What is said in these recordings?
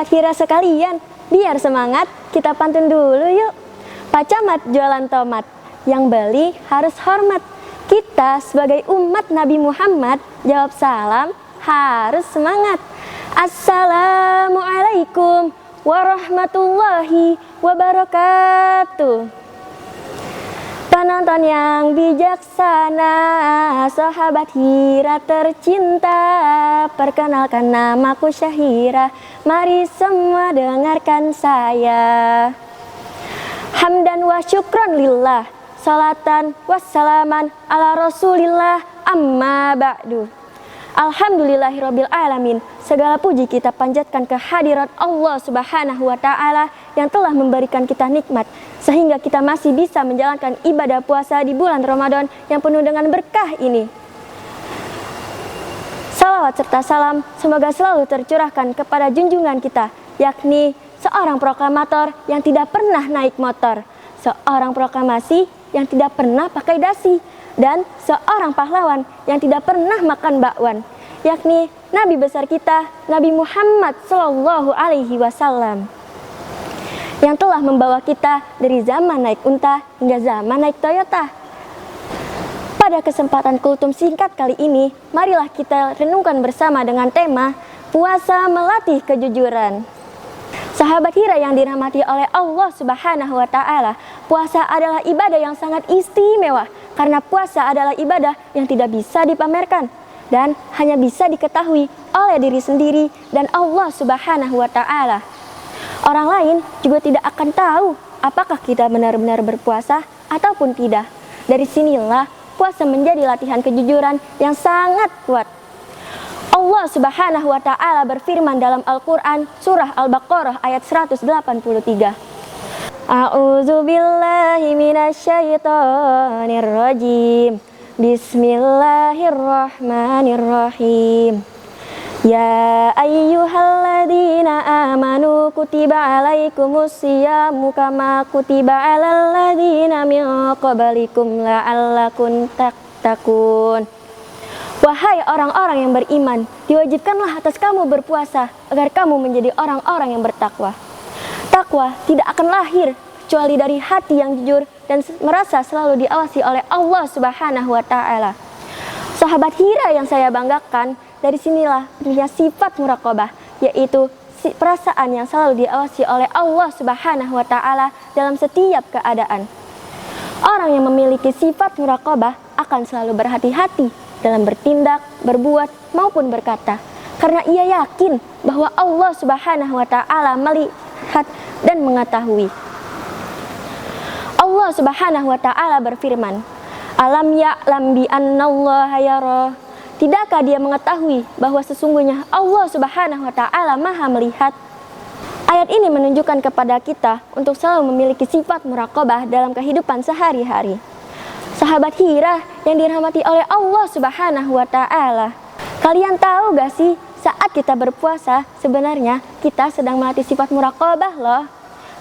Sahabat Hira sekalian, biar semangat, kita pantun dulu yuk. Pak Camat jualan tomat, yang beli harus hormat. Kita sebagai umat Nabi Muhammad, jawab salam harus semangat. Assalamualaikum warahmatullahi wabarakatuh. Penonton yang bijaksana, sahabat Hira tercinta, perkenalkan namaku Syahira, mari semua dengarkan saya. Hamdan wa syukron lillah, salatan wassalaman ala rasulillah, amma ba'du. Alhamdulillahirabbil alamin. Segala puji kita panjatkan ke hadirat Allah Subhanahu wa taala yang telah memberikan kita nikmat sehingga kita masih bisa menjalankan ibadah puasa di bulan Ramadan yang penuh dengan berkah ini. Salawat serta salam semoga selalu tercurahkan kepada junjungan kita, yakni seorang proklamator yang tidak pernah naik motor, seorang proklamasi yang tidak pernah pakai dasi, dan seorang pahlawan yang tidak pernah makan bakwan, yakni Nabi besar kita, Nabi Muhammad Sallallahu Alaihi Wasallam, yang telah membawa kita dari zaman naik unta hingga zaman naik Toyota. Pada kesempatan kultum singkat kali ini, marilah kita renungkan bersama dengan tema puasa melatih kejujuran. Sahabat Hira yang dirahmati oleh Allah Subhanahu wa taala, puasa adalah ibadah yang sangat istimewa karena puasa adalah ibadah yang tidak bisa dipamerkan dan hanya bisa diketahui oleh diri sendiri dan Allah Subhanahu wa taala. Orang lain juga tidak akan tahu apakah kita benar-benar berpuasa ataupun tidak. Dari sinilah puasa menjadi latihan kejujuran yang sangat kuat. Allah Subhanahu wa taala berfirman dalam Al-Qur'an surah Al-Baqarah ayat 183. A'udzu billahi minasyaitonir rajim. Bismillahirrahmanirrahim. Ya ayyuhalladzina amanu kutiba alaikumusyamu kama kutiba alal ladzina min qablikum la'allakum tattaqun. Wahai orang-orang yang beriman, diwajibkanlah atas kamu berpuasa agar kamu menjadi orang-orang yang bertakwa. Takwa tidak akan lahir kecuali dari hati yang jujur dan merasa selalu diawasi oleh Allah Subhanahu wa taala. Sahabat Hira yang saya banggakan, dari sinilah punya sifat muraqabah, yaitu perasaan yang selalu diawasi oleh Allah Subhanahu wa taala dalam setiap keadaan. Orang yang memiliki sifat muraqabah akan selalu berhati-hati dalam bertindak, berbuat, maupun berkata, karena ia yakin bahwa Allah Subhanahu wa taala melihat dan mengetahui. Allah Subhanahu wa taala berfirman, Alam ya'lam bi annallaha yara. Tidakkah dia mengetahui bahwa sesungguhnya Allah Subhanahu wa taala Maha melihat? Ayat ini menunjukkan kepada kita untuk selalu memiliki sifat muraqabah dalam kehidupan sehari-hari. Sahabat Hira yang dirahmati oleh Allah Subhanahu wa taala, kalian tahu gak sih saat kita berpuasa sebenarnya kita sedang melatih sifat muraqabah loh.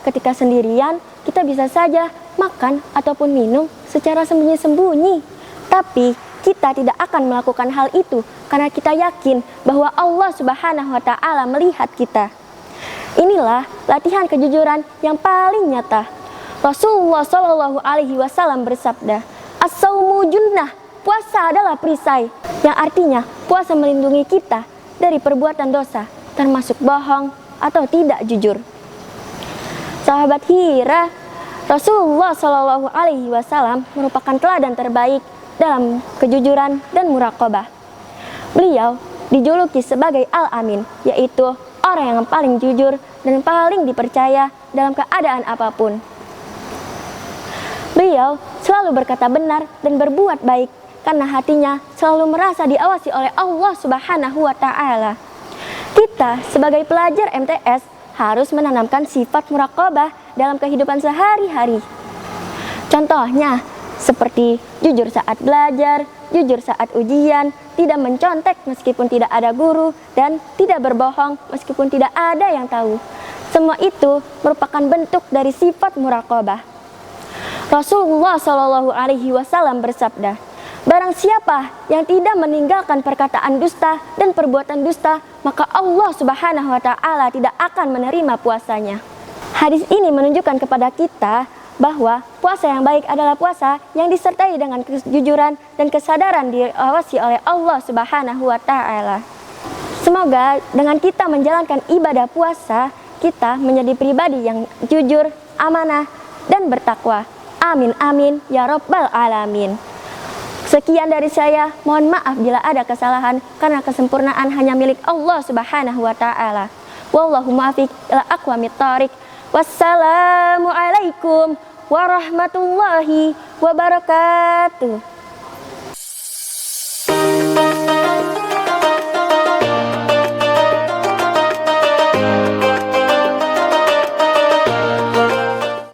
Ketika sendirian kita bisa saja makan ataupun minum secara sembunyi-sembunyi, tapi kita tidak akan melakukan hal itu karena kita yakin bahwa Allah Subhanahu wa taala melihat kita. Inilah latihan kejujuran yang paling nyata. Rasulullah Shallallahu Alaihi Wasallam bersabda, As-saumu junnah, puasa adalah perisai, yang artinya puasa melindungi kita dari perbuatan dosa, termasuk bohong atau tidak jujur. Sahabat Hira, Rasulullah Shallallahu Alaihi Wasallam merupakan teladan terbaik dalam kejujuran dan muraqabah. Beliau dijuluki sebagai Al-Amin, yaitu orang yang paling jujur dan paling dipercaya dalam keadaan apapun. Beliau selalu berkata benar dan berbuat baik karena hatinya selalu merasa diawasi oleh Allah Subhanahu wa taala. Kita sebagai pelajar MTS harus menanamkan sifat muraqabah dalam kehidupan sehari-hari. Contohnya seperti jujur saat belajar, jujur saat ujian, tidak mencontek meskipun tidak ada guru, dan tidak berbohong meskipun tidak ada yang tahu. Semua itu merupakan bentuk dari sifat muraqabah. Rasulullah Shallallahu Alaihi Wasallam bersabda, Barang siapa yang tidak meninggalkan perkataan dusta dan perbuatan dusta, maka Allah Subhanahu wa taala tidak akan menerima puasanya. Hadis ini menunjukkan kepada kita bahwa puasa yang baik adalah puasa yang disertai dengan kejujuran dan kesadaran diawasi oleh Allah Subhanahu wa taala. Semoga dengan kita menjalankan ibadah puasa, kita menjadi pribadi yang jujur, amanah, dan bertakwa. Amin amin ya rabbal alamin. Sekian dari saya, mohon maaf bila ada kesalahan karena kesempurnaan hanya milik Allah Subhanahu wa taala. Wallahu muwaffiq ila aqwamit thoriq. Wassalamualaikum warahmatullahi wabarakatuh.